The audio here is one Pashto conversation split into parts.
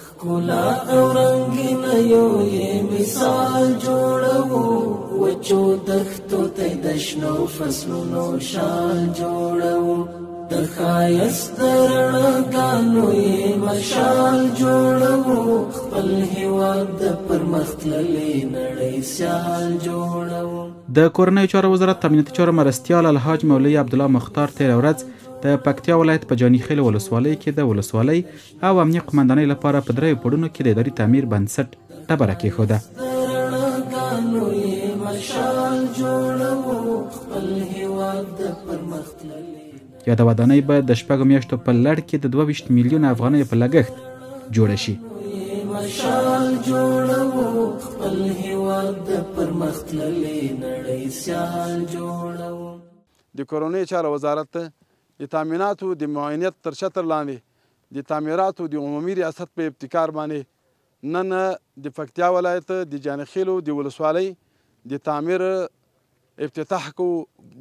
ښکلا او رنګینه یو یې مثال جوړوو وچو دښتو ته د شنو فصلونو شال جوړوو د ښایست د رڼاګانو یې مشال جوړوو خپل هېواد د پرمختللې نړۍ سیال جوړوو. د کورنیو چارو وزارت امنیتي چارو مرستیال الحاج مولوي عبدالله مختار تېره ورځ د پکتیا ولایت په جاني خیل ولسوالۍ کې د ولسوالۍ او امنیه قمندانۍ لپاره په دریو پوړونو کې د اداري تعمیر بنسټ ډبره کېښوده. یاده ودانۍ به د 6 میاشتو په لړ کې د 22 میلیونه افغانیو په لګښت جوړه شي. د کورنیو چارو وزارت د تامیناتو د معاینت تر شتر لاندې د تعمیراتو د عمومي ریاست په ابتکار باندې نن د پکتیا ولایت د جانخیلو د ولسوالۍ د تعمیر افتتاح کو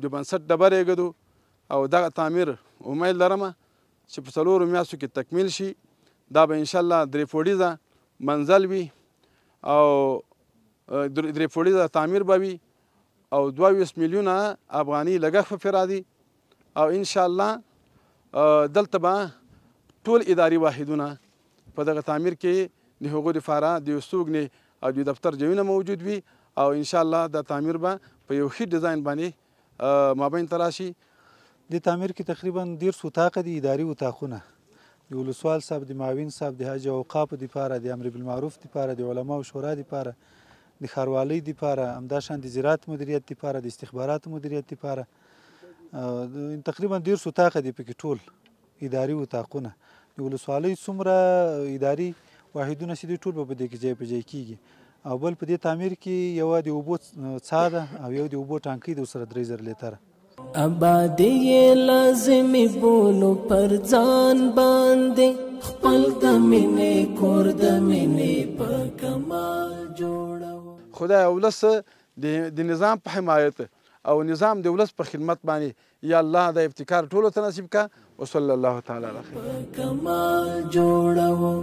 د بنسټ ډبرې ږدو او دغه تعمیر امید لرم چې په 4 میاشتو کې تکمیل شي. دا به انشاءالله 3 فوټیزه منزل وي او 3 فوټیزه تعمیر به وي او 22 میلیونه افغاني لګښت په راځي او انشاءالله دلته به ټول اداري واحدونه په دغه تعمیر کې د هغو دپاره د استوګنې او د دفتر جایونه موجود وي او انشاءالله د تعمیر به په یو ښه ډیزاین باندې مابین ته راشي. د تعمیر کې تقریبا 150 اتاقه دي اداري اتاقونه د ولسوال صاحب د معاون صاحب د حج او اوقافو دپاره د امر بالمعروف دپاره د علماو شورا دپاره د ښاروالۍ دپاره همداشان د زراعت مدیریت دپاره د استخباراتو مدیریت دپاره تقریبا 150 اتاقه دي پکې ټول اداري اتاقونه. د ولسوالۍ څومره اداري واحدونه چې دي ټول به په دې کې ځای په ځای کېږي او بل په دې تعمیر کې یو د اوبو څاه ده او یو د اوبو ټانکۍ د ورسره 3000 لیتره. آبادی یې لازمي بولو پر ځان باندې خپل د مینې کور د مینې په کمال جوړوو. خدای ولس د نظام په حمایت او نظام د ولس په خدمت باندې یا الله د ابتکار ټولو ته نصیب کا وصلی الله تعالی علیه کمال جوړوو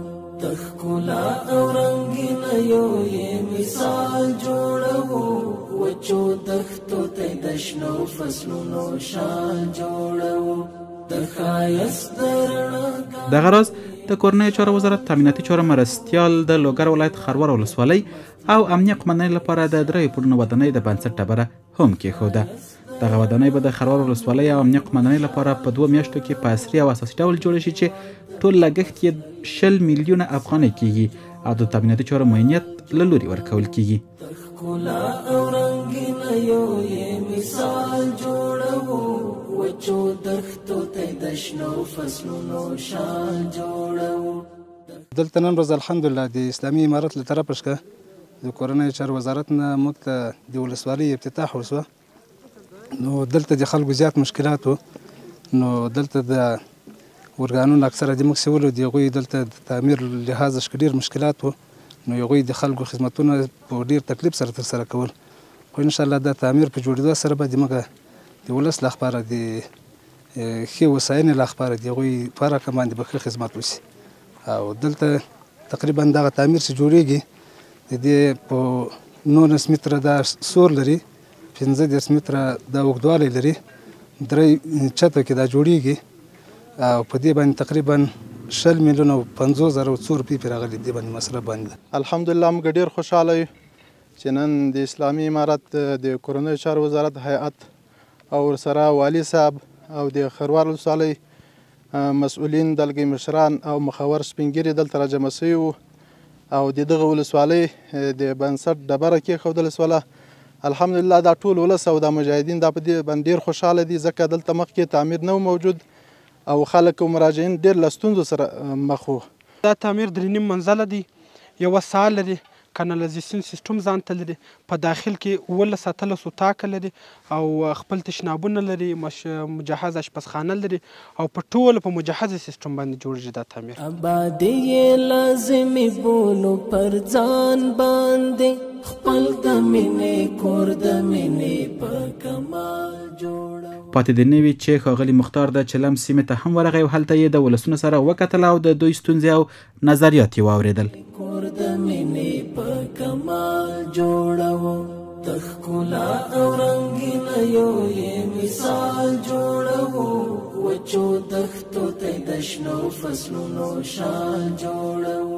د ښکلا او رنګینه یو یې مثال جوړوو وچو دښتو ته د شنو فصلونو شال جوړوو د ښایست د رڼا. دغه راز د کورنیو چارو وزارت امنیتي چارو مرستیال د لوګر ولایت خروار ولسوالۍ او امنیه قمندانۍ لپاره د 3 پوړونو ودانۍ د بنسټ ډبره هم کېښوده. دغه ودانۍ به د خروار ولسوالۍ او امنیه قمندانۍ لپاره په 2 میاشتو کې په عصري او اساسي ډول جوړه شي چې ټول لګښت یې 20 میلیونه افغانۍ کېږي او د امنیتي چارو معاینت له لوري ورکول کېږي. ښکلا او رنګینه یو یې مثال جوړوو وچو دښتو ته د شنو فصلونو شال جوړوو. دلته نن ورځ الحمدلله د اسلامي امارت له طرفه څخه د کورنیو چارو وزارت نه موږ ته د ولسوالۍ افتتاح وشوه. نو دلته د خلکو زیات مشکلات وو. نو دلته د ورګانونو اکثره د موږ سیولو د هغوی دلته د تعمیر لحاظ څخه ډېر مشکلات وو. نو هغوی د خلکو خدمتونه په ډېر تکلیف سره ترسره کول. خو انشاءالله دا تعمیر په جوړېدو سره به زموږ د ولس لپاره د ښې هوساینې لپاره د هغوی په رقم باندې به ښه خدمت وشي. او دلته تقریبا دغه تعمیر چې جوړېږي د دې په 19 متره دا سور لري، 15 متره دا اوږدوالی لري، 3 چته کې دا جوړېږي او په دې باندې تقریبا 20 میلیونه 50,000 څو روپۍ پرې راغلي دې باندې مصرف باندې. الحمدلله موږ ډېر خوشحاله یو چې نن د اسلامي امارت د کورنیو چارو وزارت هیئت او ورسره والي صاحب او د خروار ولسوالۍ مسؤلین دلګي مشران او مخور سپینګیري دلته راجمع سوي وو او د دغه ولسوالۍ د بنسټ ډبره کېښودل سوله. الحمدلله دا ټول ولس او دا مجاهدین دا په دې باندې ډېر خوشحاله دي ځکه دلته مخکې تعمیر نه موجود او خلک او مراجعین ډېر له ستونزو سره مخ وو. دا تعمیر 3 منزله دی، یوه سال لري، کانالایزیشن سیستم ځان ته لري، په داخل کې 11 اتلس اتاقه لري او خپل تشنابونه لري، مجهز اشپزخانه لري او په ټوله په مجهز سیستم باندې جوړیږي دا تعمیر. آبادی یې لازمي بولو پر ځان باندې خپل د مینې کور د مینې په کمال پاتې د نه وي چې ښاغلي مختار د چلم سیمې ته هم ورغی او هلته یې د ولسونو سره وکتل او د دوی ستونزې او نظریات یې واورېدل. کور د مینې په کمال جوړو تخکلا او رنگینه یو یې مثال جوړو وچو دښتو ته د شنو فصلونو شال جوړو